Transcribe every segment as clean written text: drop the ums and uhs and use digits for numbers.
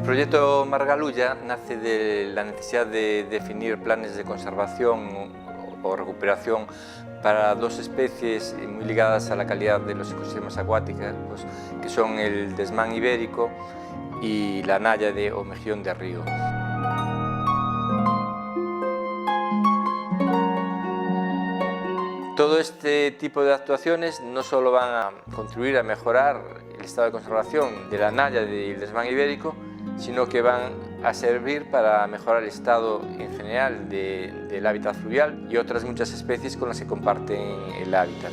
proyecto Margalulla nace de la necesidad de definir planes de conservación o recuperación para dos especies muy ligadas a la calidad de los ecosistemas acuáticos, que son el desmán ibérico y la náyade o mejillón de río. Todo este tipo de actuaciones no solo van a contribuir a mejorar el estado de conservación de la náyade y el desmán ibérico, sino que van a servir para mejorar el estado en general del hábitat fluvial y otras muchas especies con las que comparten el hábitat.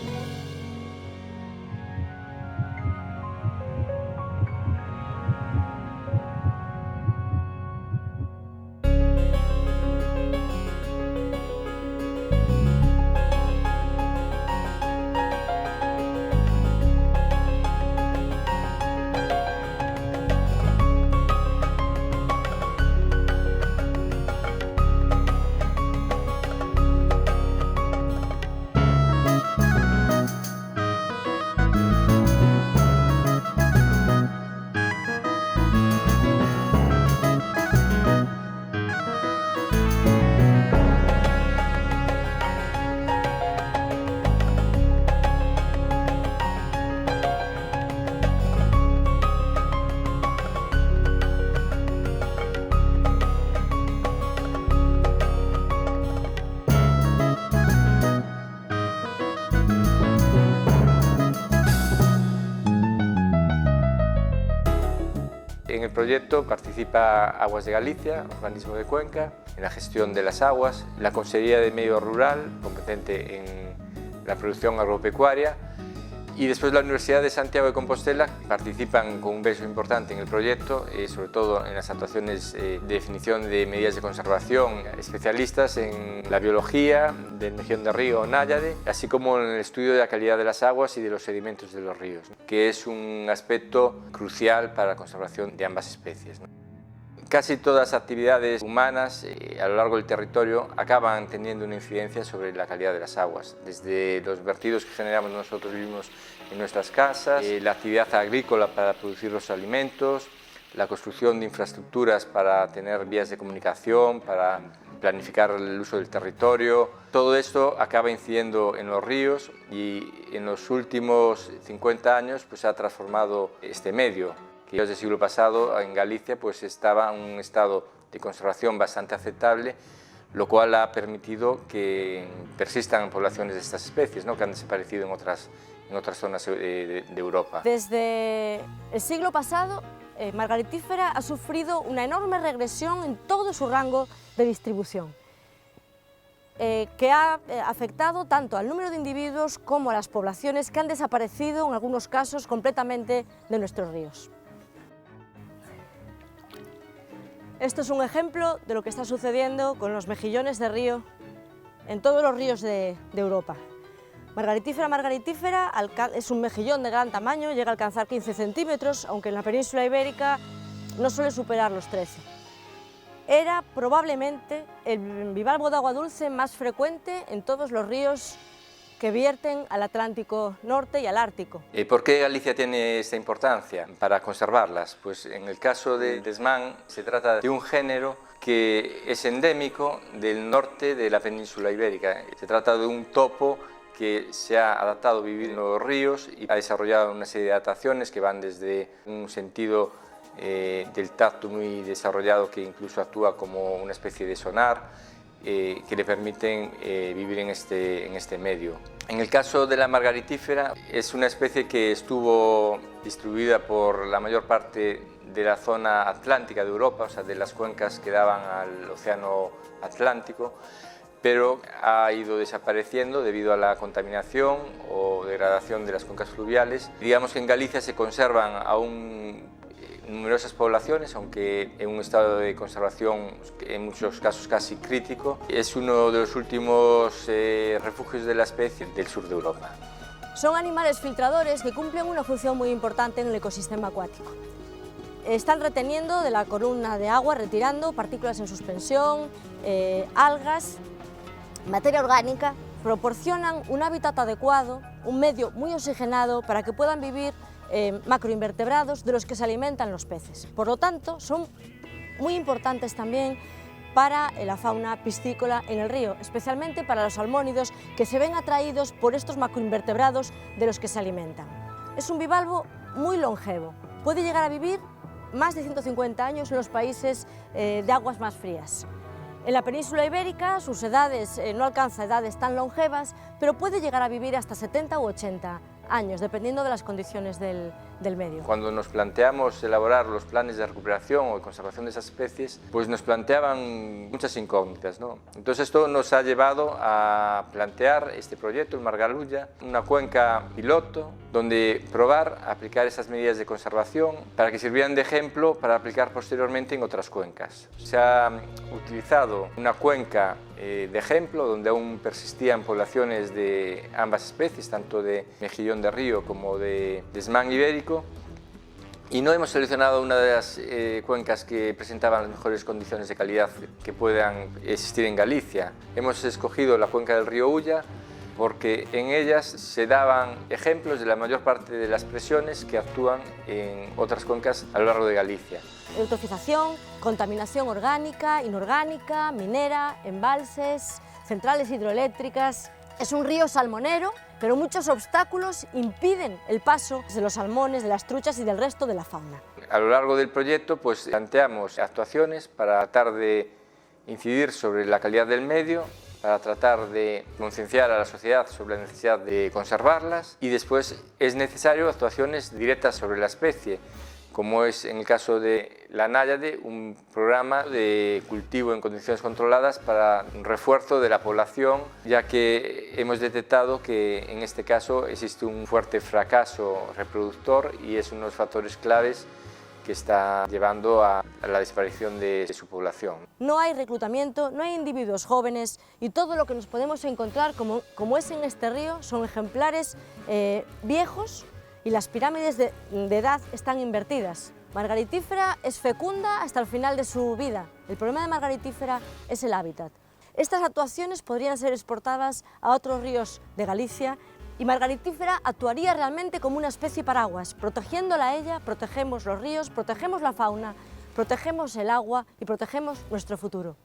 En el proyecto participa Aguas de Galicia, organismo de Cuenca, en la gestión de las aguas, la Consejería de Medio Rural, competente en la producción agropecuaria, y después la Universidad de Santiago de Compostela participan con un peso importante en el proyecto, sobre todo en las actuaciones de definición de medidas de conservación, especialistas en la biología del mejillón de río o náyade, así como en el estudio de la calidad de las aguas y de los sedimentos de los ríos, que es un aspecto crucial para la conservación de ambas especies. Casi todas las actividades humanas a lo largo del territorio acaban teniendo una incidencia sobre la calidad de las aguas, desde los vertidos que generamos nosotros mismos en nuestras casas, la actividad agrícola para producir los alimentos, la construcción de infraestructuras para tener vías de comunicación, para planificar el uso del territorio. Todo esto acaba incidiendo en los ríos y en los últimos 50 años se ha transformado este medio, que desde el siglo pasado en Galicia estaba en un estado de conservación bastante aceptable, lo cual ha permitido que persistan poblaciones de estas especies, que han desaparecido en otras zonas de Europa. Desde el siglo pasado, Margaritífera ha sufrido una enorme regresión en todo su rango de distribución, que ha afectado tanto al número de individuos como a las poblaciones que han desaparecido, en algunos casos, completamente de nuestros ríos. Esto es un ejemplo de lo que está sucediendo con los mejillones de río en todos los ríos de Europa. Margaritífera es un mejillón de gran tamaño, llega a alcanzar 15 centímetros, aunque en la península ibérica no suele superar los 13. Era probablemente el bivalvo de agua dulce más frecuente en todos los ríos que vierten al Atlántico Norte y al Ártico. ¿Por qué Galicia tiene esta importancia para conservarlas? Pues en el caso del desmán se trata de un género que es endémico del norte de la península ibérica. Se trata de un topo que se ha adaptado a vivir en los ríos y ha desarrollado una serie de adaptaciones que van desde un sentido del tacto muy desarrollado que incluso actúa como una especie de sonar, que le permiten vivir en este medio. En el caso de la margaritífera, es una especie que estuvo distribuida por la mayor parte de la zona atlántica de Europa, o sea, de las cuencas que daban al océano Atlántico, pero ha ido desapareciendo debido a la contaminación o degradación de las cuencas fluviales. Digamos que en Galicia se conservan aún numerosas poblaciones, aunque en un estado de conservación en muchos casos casi crítico. Es uno de los últimos refugios de la especie del sur de Europa. Son animales filtradores que cumplen una función muy importante en el ecosistema acuático. Están reteniendo de la columna de agua, retirando partículas en suspensión, algas, materia orgánica, proporcionan un hábitat adecuado, un medio muy oxigenado para que puedan vivir macroinvertebrados de los que se alimentan los peces. Por lo tanto, son muy importantes también para la fauna piscícola en el río, especialmente para los salmónidos que se ven atraídos por estos macroinvertebrados de los que se alimentan. Es un bivalvo muy longevo, puede llegar a vivir más de 150 años en los países de aguas más frías. En la península ibérica sus edades no alcanza edades tan longevas, pero puede llegar a vivir hasta 70 u 80 años, dependiendo de las condiciones del medio. Cuando nos planteamos elaborar los planes de recuperación o de conservación de esas especies, pues nos planteaban muchas incógnitas, ¿no? Entonces esto nos ha llevado a plantear este proyecto, el Margalulla, una cuenca piloto, donde probar a aplicar esas medidas de conservación para que sirvieran de ejemplo para aplicar posteriormente en otras cuencas. Se ha utilizado una cuenca de ejemplo, donde aún persistían poblaciones de ambas especies, tanto de mejillón de río como de desmán ibérico, y no hemos seleccionado una de las cuencas que presentaban las mejores condiciones de calidad que puedan existir en Galicia. Hemos escogido la cuenca del río Ulla porque en ellas se daban ejemplos de la mayor parte de las presiones que actúan en otras cuencas a lo largo de Galicia. Eutrofización, contaminación orgánica, inorgánica, minera, embalses, centrales hidroeléctricas. Es un río salmonero, pero muchos obstáculos impiden el paso de los salmones, de las truchas y del resto de la fauna. A lo largo del proyecto pues, planteamos actuaciones para tratar de incidir sobre la calidad del medio, para tratar de concienciar a la sociedad sobre la necesidad de conservarlas, y después es necesario actuaciones directas sobre la especie, como es en el caso de la náyade, un programa de cultivo en condiciones controladas para un refuerzo de la población, ya que hemos detectado que en este caso existe un fuerte fracaso reproductor y es uno de los factores claves que está llevando a la desaparición de su población. No hay reclutamiento, no hay individuos jóvenes y todo lo que nos podemos encontrar, como es en este río, son ejemplares viejos y las pirámides de edad están invertidas. Margaritífera es fecunda hasta el final de su vida. El problema de Margaritífera es el hábitat. Estas actuaciones podrían ser exportadas a otros ríos de Galicia y Margaritífera actuaría realmente como una especie paraguas. Protegiéndola a ella, protegemos los ríos, protegemos la fauna, protegemos el agua y protegemos nuestro futuro.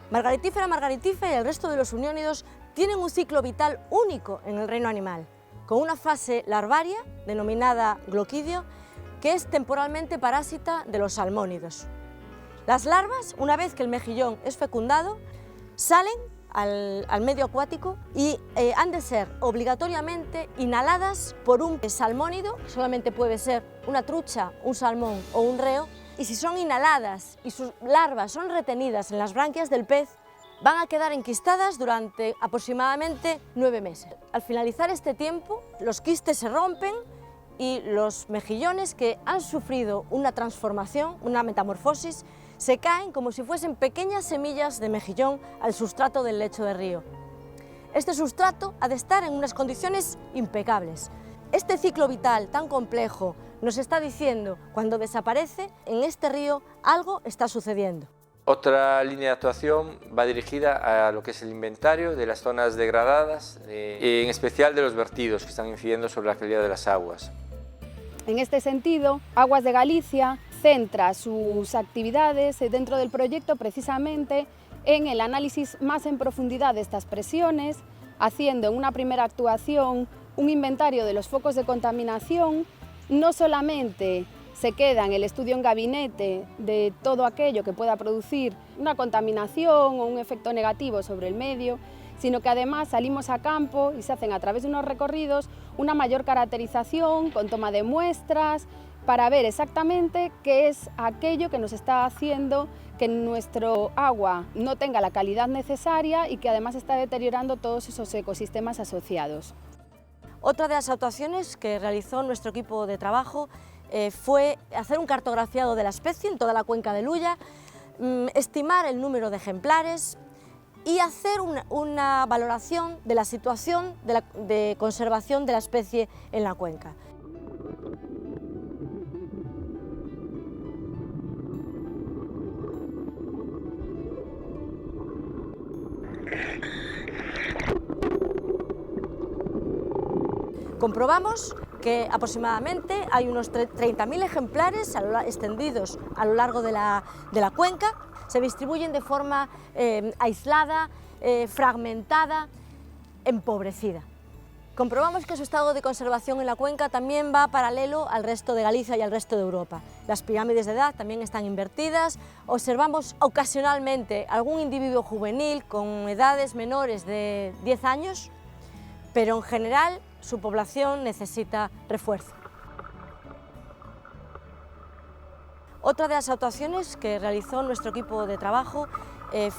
Margaritífera y el resto de los uniónidos tienen un ciclo vital único en el reino animal, con una fase larvaria, denominada gloquidio, que es temporalmente parásita de los salmónidos. Las larvas, una vez que el mejillón es fecundado, salen al medio acuático y han de ser obligatoriamente inhaladas por un salmónido, solamente puede ser una trucha, un salmón o un reo, y si son inhaladas y sus larvas son retenidas en las branquias del pez, van a quedar enquistadas durante aproximadamente 9 meses. Al finalizar este tiempo, los quistes se rompen y los mejillones que han sufrido una transformación, una metamorfosis, se caen como si fuesen pequeñas semillas de mejillón al sustrato del lecho de río. Este sustrato ha de estar en unas condiciones impecables. Este ciclo vital tan complejo nos está diciendo, cuando desaparece, en este río algo está sucediendo. Otra línea de actuación va dirigida a lo que es el inventario de las zonas degradadas, en especial de los vertidos que están incidiendo sobre la calidad de las aguas. En este sentido, Aguas de Galicia centra sus actividades dentro del proyecto precisamente en el análisis más en profundidad de estas presiones, haciendo en una primera actuación un inventario de los focos de contaminación. No solamente se queda en el estudio en gabinete de todo aquello que pueda producir una contaminación o un efecto negativo sobre el medio, sino que además salimos a campo y se hacen a través de unos recorridos una mayor caracterización con toma de muestras para ver exactamente qué es aquello que nos está haciendo que nuestro agua no tenga la calidad necesaria y que además está deteriorando todos esos ecosistemas asociados. Otra de las actuaciones que realizó nuestro equipo de trabajo fue hacer un cartografiado de la especie en toda la cuenca del Ulla, estimar el número de ejemplares y hacer una valoración de la situación de conservación de la especie en la cuenca. Comprobamos que aproximadamente hay unos 30.000 ejemplares extendidos a lo largo de la cuenca. Se distribuyen de forma aislada, fragmentada, empobrecida. Comprobamos que su estado de conservación en la cuenca también va paralelo al resto de Galicia y al resto de Europa. Las pirámides de edad también están invertidas. Observamos ocasionalmente algún individuo juvenil con edades menores de 10 años, pero en general su población necesita refuerzo. Otra de las actuaciones que realizó nuestro equipo de trabajo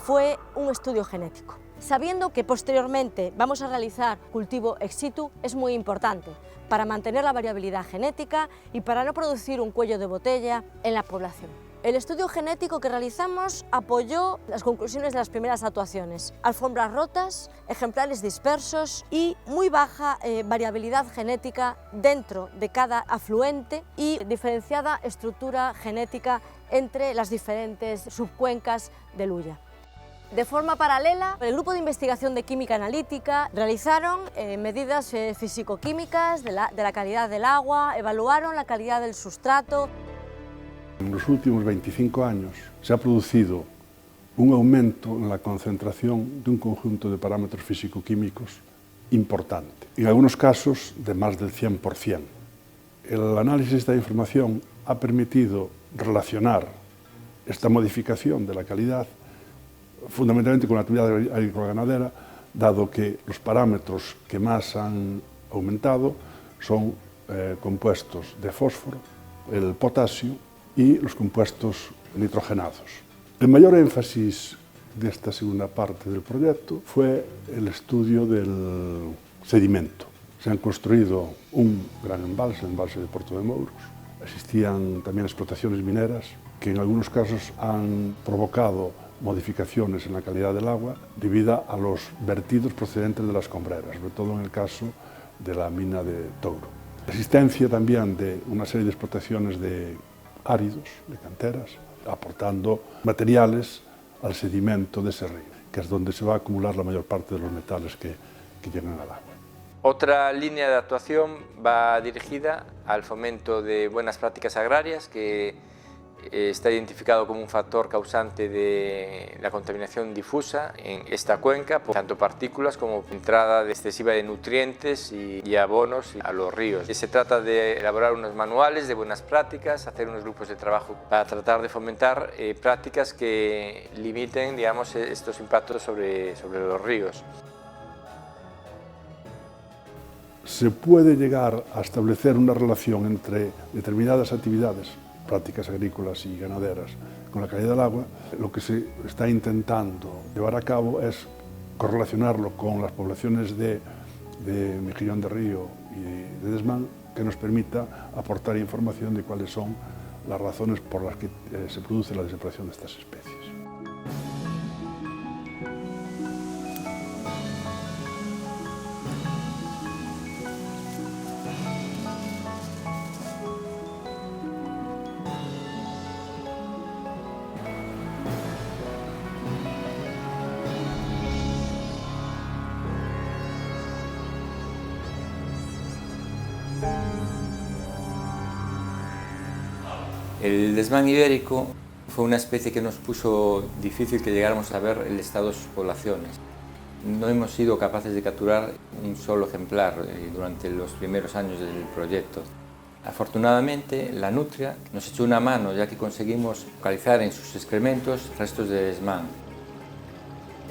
fue un estudio genético. Sabiendo que posteriormente vamos a realizar cultivo ex situ, es muy importante para mantener la variabilidad genética y para no producir un cuello de botella en la población. El estudio genético que realizamos apoyó las conclusiones de las primeras actuaciones: alfombras rotas, ejemplares dispersos y muy baja variabilidad genética dentro de cada afluente y diferenciada estructura genética entre las diferentes subcuencas del Ulla. De forma paralela, el Grupo de Investigación de Química Analítica realizaron medidas físico-químicas de la calidad del agua, evaluaron la calidad del sustrato. En los últimos 25 años se ha producido un aumento en la concentración de un conjunto de parámetros físico-químicos importante, en algunos casos de más del 100%. El análisis de esta información ha permitido relacionar esta modificación de la calidad fundamentalmente con la actividad agrícola-ganadera, dado que los parámetros que más han aumentado son compuestos de fósforo, el potasio y los compuestos nitrogenados. El mayor énfasis de esta segunda parte del proyecto fue el estudio del sedimento. Se han construido un gran embalse, el embalse de Porto de Mouros. Existían también explotaciones mineras que en algunos casos han provocado modificaciones en la calidad del agua debido a los vertidos procedentes de las escombreras, sobre todo en el caso de la mina de Touro. La existencia también de una serie de explotaciones de áridos, de canteras, aportando materiales al sedimento de ese río, que es donde se va a acumular la mayor parte de los metales que llegan al agua. Otra línea de actuación va dirigida al fomento de buenas prácticas agrarias, que está identificado como un factor causante de la contaminación difusa en esta cuenca, tanto partículas como entrada excesiva de nutrientes y abonos a los ríos. Se trata de elaborar unos manuales de buenas prácticas, hacer unos grupos de trabajo para tratar de fomentar prácticas que limiten, digamos, estos impactos sobre los ríos. Se puede llegar a establecer una relación entre determinadas actividades, prácticas agrícolas y ganaderas, con la calidad del agua. Lo que se está intentando llevar a cabo es correlacionarlo con las poblaciones de mejillón de río y de desmán, que nos permita aportar información de cuáles son las razones por las que se produce la desaparición de estas especies. El desmán ibérico fue una especie que nos puso difícil que llegáramos a ver el estado de sus poblaciones. No hemos sido capaces de capturar un solo ejemplar durante los primeros años del proyecto. Afortunadamente, la nutria nos echó una mano, ya que conseguimos localizar en sus excrementos restos de desmán.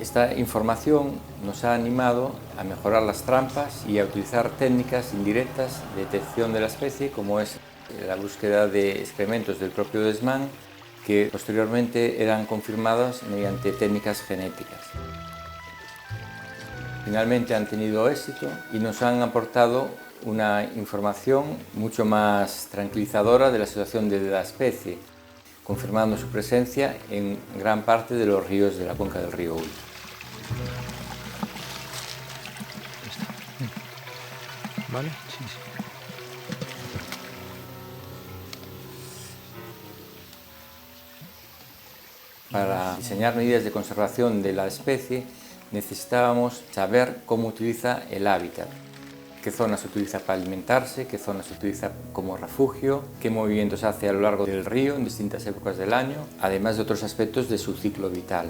Esta información nos ha animado a mejorar las trampas y a utilizar técnicas indirectas de detección de la especie, como es la búsqueda de excrementos del propio desmán, que posteriormente eran confirmadas mediante técnicas genéticas. Finalmente han tenido éxito y nos han aportado una información mucho más tranquilizadora de la situación de la especie, confirmando su presencia en gran parte de los ríos de la cuenca del río Ulla. ¿Vale? Sí, sí. Para diseñar medidas de conservación de la especie necesitábamos saber cómo utiliza el hábitat. qué zonas utiliza para alimentarse, qué zonas utiliza como refugio, qué movimientos hace a lo largo del río en distintas épocas del año, además de otros aspectos de su ciclo vital.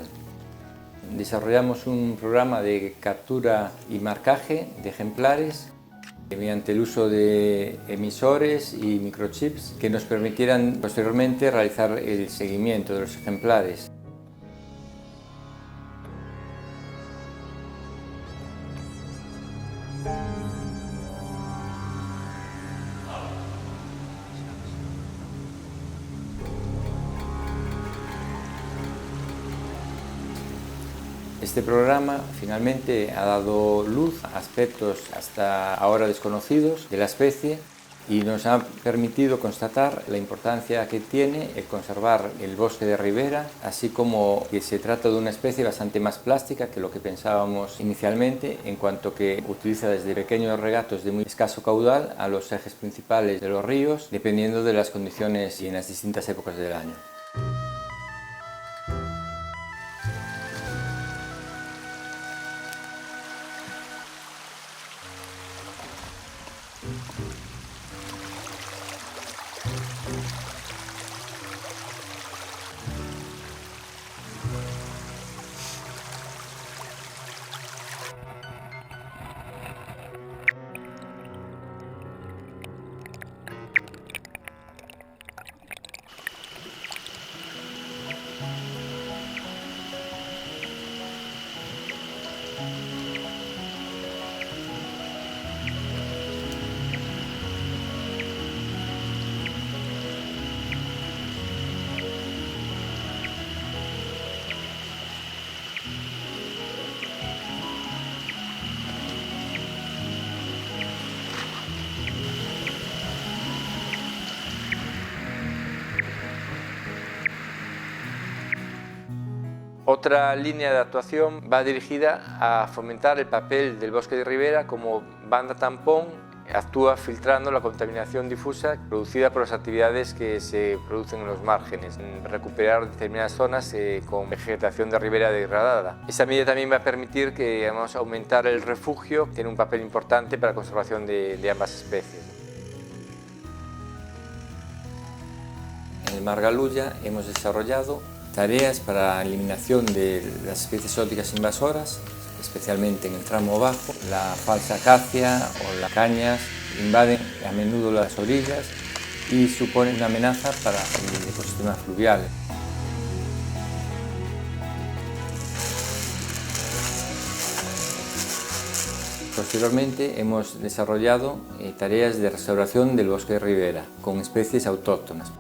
Desarrollamos un programa de captura y marcaje de ejemplares mediante el uso de emisores y microchips que nos permitieran posteriormente realizar el seguimiento de los ejemplares. Este programa finalmente ha dado luz a aspectos hasta ahora desconocidos de la especie y nos ha permitido constatar la importancia que tiene el conservar el bosque de ribera, así como que se trata de una especie bastante más plástica que lo que pensábamos inicialmente, en cuanto que utiliza desde pequeños regatos de muy escaso caudal a los ejes principales de los ríos, dependiendo de las condiciones y en las distintas épocas del año. Otra línea de actuación va dirigida a fomentar el papel del bosque de ribera como banda tampón. Actúa filtrando la contaminación difusa producida por las actividades que se producen en los márgenes, en recuperar determinadas zonas con vegetación de ribera degradada. Esta medida también va a permitir que vamos a aumentar el refugio, que tiene un papel importante para la conservación de ambas especies. En el Mar Galuya hemos desarrollado tareas para la eliminación de las especies exóticas invasoras, especialmente en el tramo bajo. La falsa acacia o las cañas invaden a menudo las orillas y suponen una amenaza para el ecosistema fluvial. Posteriormente hemos desarrollado tareas de restauración del bosque de ribera con especies autóctonas.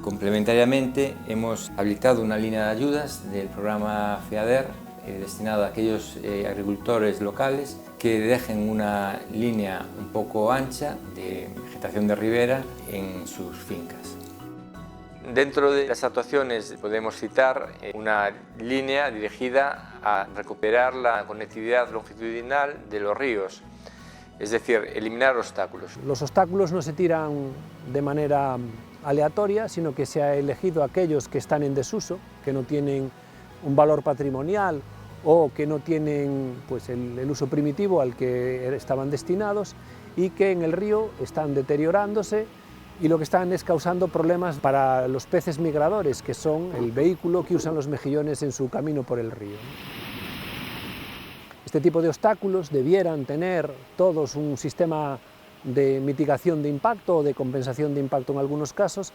Complementariamente, hemos habilitado una línea de ayudas del programa FEADER destinado a aquellos agricultores locales que dejen una línea un poco ancha de vegetación de ribera en sus fincas. Dentro de las actuaciones podemos citar una línea dirigida a recuperar la conectividad longitudinal de los ríos, es decir, eliminar obstáculos. Los obstáculos no se tiran de manera aleatoria, sino que se ha elegido aquellos que están en desuso, que no tienen un valor patrimonial o que no tienen pues, el uso primitivo al que estaban destinados y que en el río están deteriorándose y lo que están es causando problemas para los peces migradores, que son el vehículo que usan los mejillones en su camino por el río. Este tipo de obstáculos debieran tener todos un sistema de mitigación de impacto o de compensación de impacto en algunos casos.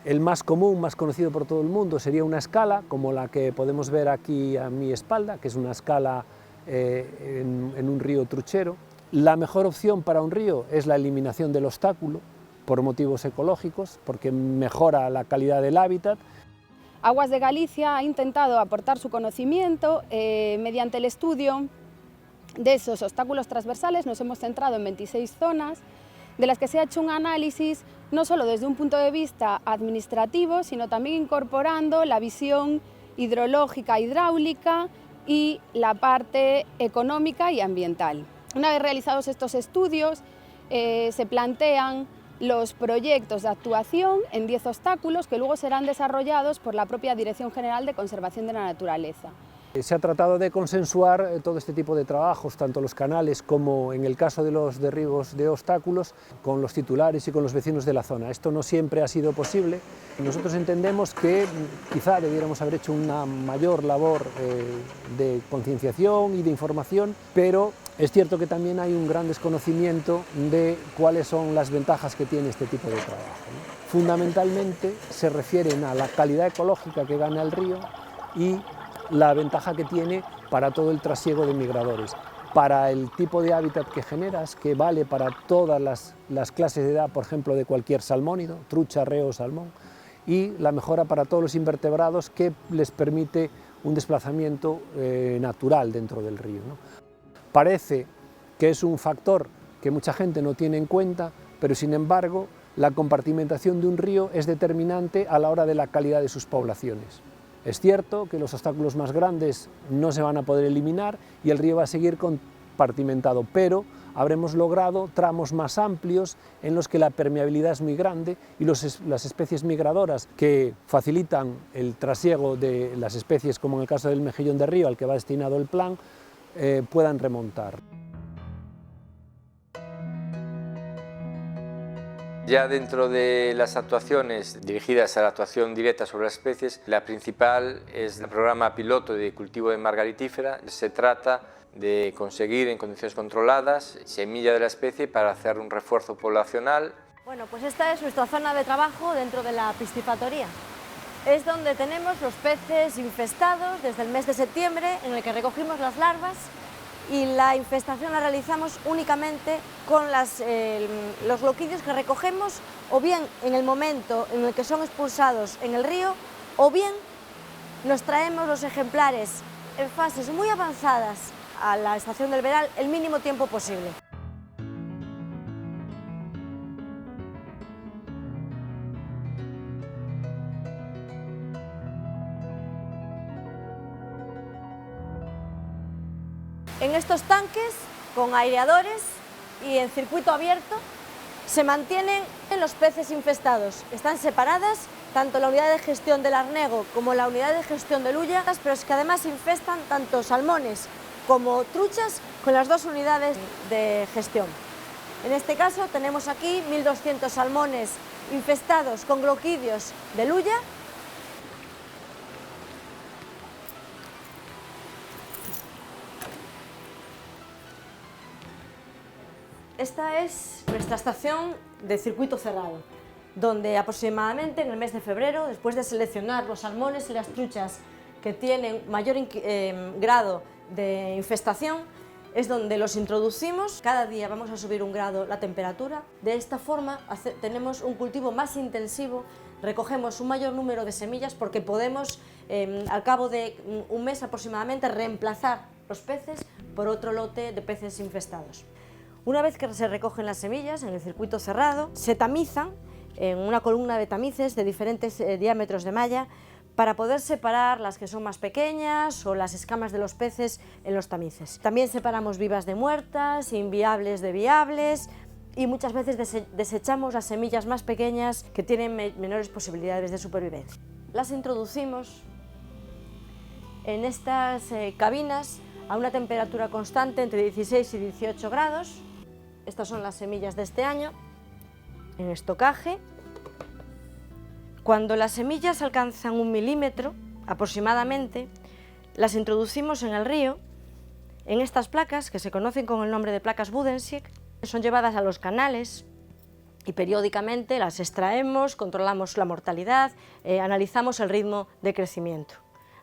El más común, más conocido por todo el mundo, sería una escala como la que podemos ver aquí a mi espalda, que es una escala en un río truchero. La mejor opción para un río es la eliminación del obstáculo por motivos ecológicos, porque mejora la calidad del hábitat. Aguas de Galicia ha intentado aportar su conocimiento mediante el estudio de esos obstáculos transversales. Nos hemos centrado en 26 zonas, de las que se ha hecho un análisis no solo desde un punto de vista administrativo, sino también incorporando la visión hidrológica, hidráulica y la parte económica y ambiental. Una vez realizados estos estudios, se plantean los proyectos de actuación en 10 obstáculos que luego serán desarrollados por la propia Dirección General de Conservación de la Naturaleza. Se ha tratado de consensuar todo este tipo de trabajos, tanto los canales como en el caso de los derribos de obstáculos, con los titulares y con los vecinos de la zona. Esto no siempre ha sido posible. Nosotros entendemos que quizá debiéramos haber hecho una mayor labor de concienciación y de información, pero es cierto que también hay un gran desconocimiento de cuáles son las ventajas que tiene este tipo de trabajo, ¿no? Fundamentalmente se refieren a la calidad ecológica que gana el río y la ventaja que tiene para todo el trasiego de migradores, para el tipo de hábitat que generas, que vale para todas las clases de edad, por ejemplo, de cualquier salmónido, trucha, reo, salmón, y la mejora para todos los invertebrados que les permite un desplazamiento natural dentro del río, ¿no? Parece que es un factor que mucha gente no tiene en cuenta, pero sin embargo la compartimentación de un río es determinante a la hora de la calidad de sus poblaciones. Es cierto que los obstáculos más grandes no se van a poder eliminar y el río va a seguir compartimentado, pero habremos logrado tramos más amplios en los que la permeabilidad es muy grande y las especies migradoras que facilitan el trasiego de las especies, como en el caso del mejillón de río al que va destinado el plan, puedan remontar. Ya dentro de las actuaciones dirigidas a la actuación directa sobre las especies, la principal es el programa piloto de cultivo de margaritífera. Se trata de conseguir en condiciones controladas semilla de la especie para hacer un refuerzo poblacional. Bueno, pues esta es nuestra zona de trabajo dentro de la piscifactoría. Es donde tenemos los peces infestados desde el mes de septiembre, en el que recogimos las larvas, y la infestación la realizamos únicamente con los gloquidios que recogemos, o bien en el momento en el que son expulsados en el río, o bien nos traemos los ejemplares en fases muy avanzadas a la estación del veral el mínimo tiempo posible. En estos tanques, con aireadores y en circuito abierto, se mantienen los peces infestados. Están separadas tanto la unidad de gestión del Arnego como la unidad de gestión del Ulla, pero es que además infestan tanto salmones como truchas con las dos unidades de gestión. En este caso tenemos aquí 1.200 salmones infestados con gloquidios del Ulla. Esta es nuestra estación de circuito cerrado, donde aproximadamente en el mes de febrero, después de seleccionar los salmones y las truchas que tienen mayor grado de infestación, es donde los introducimos. Cada día vamos a subir 1 grado la temperatura. De esta forma tenemos un cultivo más intensivo, recogemos un mayor número de semillas porque podemos, al cabo de un mes aproximadamente, reemplazar los peces por otro lote de peces infestados. Una vez que se recogen las semillas en el circuito cerrado, se tamizan en una columna de tamices de diferentes diámetros de malla para poder separar las que son más pequeñas o las escamas de los peces en los tamices. También separamos vivas de muertas, inviables de viables y muchas veces desechamos las semillas más pequeñas que tienen menores posibilidades de supervivencia. Las introducimos en estas cabinas a una temperatura constante entre 16 y 18 grados. Estas son las semillas de este año, en estocaje. Cuando las semillas alcanzan 1 milímetro aproximadamente, las introducimos en el río, en estas placas que se conocen con el nombre de placas Budensiek. Son llevadas a los canales y periódicamente las extraemos, controlamos la mortalidad, analizamos el ritmo de crecimiento.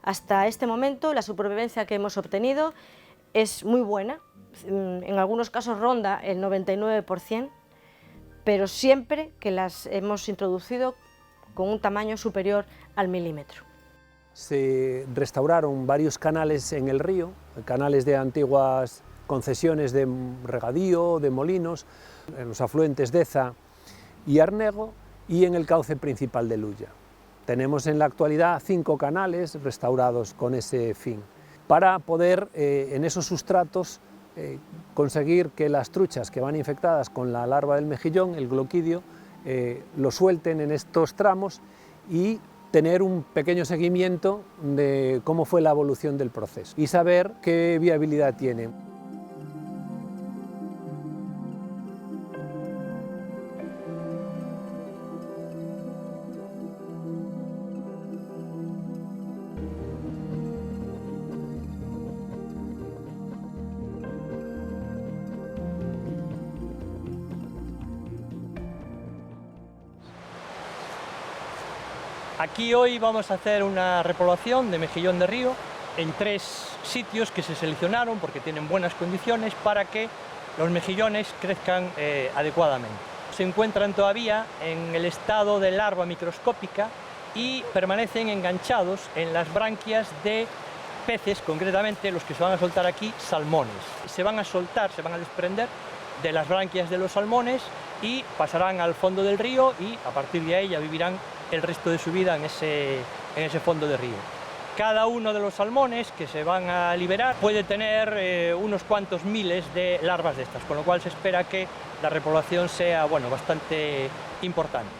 Hasta este momento la supervivencia que hemos obtenido es muy buena, en algunos casos ronda el 99%, pero siempre que las hemos introducido con un tamaño superior al milímetro. Se restauraron varios canales en el río, canales de antiguas concesiones de regadío, de molinos, en los afluentes Deza y Arnego y en el cauce principal del Ulla. Tenemos en la actualidad 5 canales restaurados con ese fin, para poder en esos sustratos conseguir que las truchas que van infectadas con la larva del mejillón, el gloquidio, lo suelten en estos tramos y tener un pequeño seguimiento de cómo fue la evolución del proceso y saber qué viabilidad tiene. Aquí hoy vamos a hacer una repoblación de mejillón de río en 3 sitios que se seleccionaron porque tienen buenas condiciones para que los mejillones crezcan adecuadamente. Se encuentran todavía en el estado de larva microscópica y permanecen enganchados en las branquias de peces, concretamente los que se van a soltar aquí, salmones. Se van a soltar, se van a desprender de las branquias de los salmones y pasarán al fondo del río y a partir de ahí ya vivirán el resto de su vida en ese fondo de río. Cada uno de los salmones que se van a liberar puede tener unos cuantos miles de larvas de estas, con lo cual se espera que la repoblación sea bastante importante.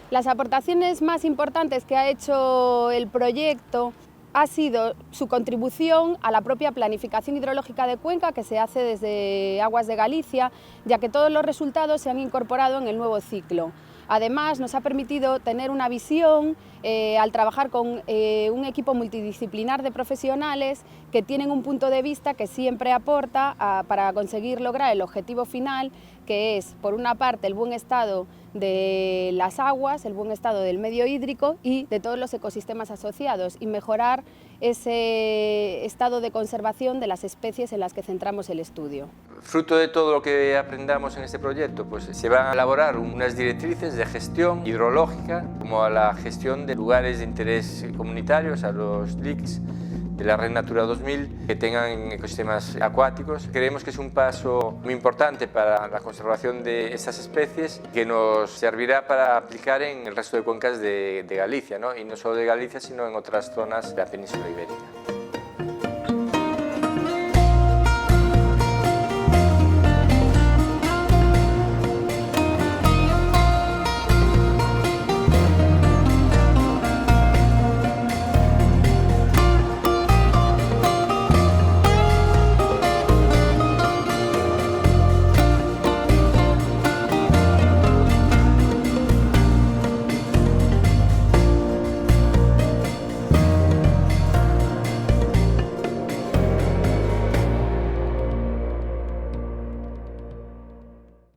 Las aportaciones más importantes que ha hecho el proyecto ha sido su contribución a la propia planificación hidrológica de Cuenca que se hace desde Aguas de Galicia, ya que todos los resultados se han incorporado en el nuevo ciclo. Además, nos ha permitido tener una visión al trabajar con un equipo multidisciplinar de profesionales que tienen un punto de vista que siempre aporta para conseguir lograr el objetivo final, que es, por una parte, el buen estado de las aguas, el buen estado del medio hídrico y de todos los ecosistemas asociados, y mejorar ese estado de conservación de las especies en las que centramos el estudio. Fruto de todo lo que aprendamos en este proyecto, pues se van a elaborar unas directrices de gestión hidrológica, como a la gestión de lugares de interés comunitarios, a los LICs de la Red Natura 2000, que tengan ecosistemas acuáticos. Creemos que es un paso muy importante para la conservación de estas especies, que nos servirá para aplicar en el resto de cuencas de Galicia, ¿no? Y no solo de Galicia, sino en otras zonas de la península ibérica.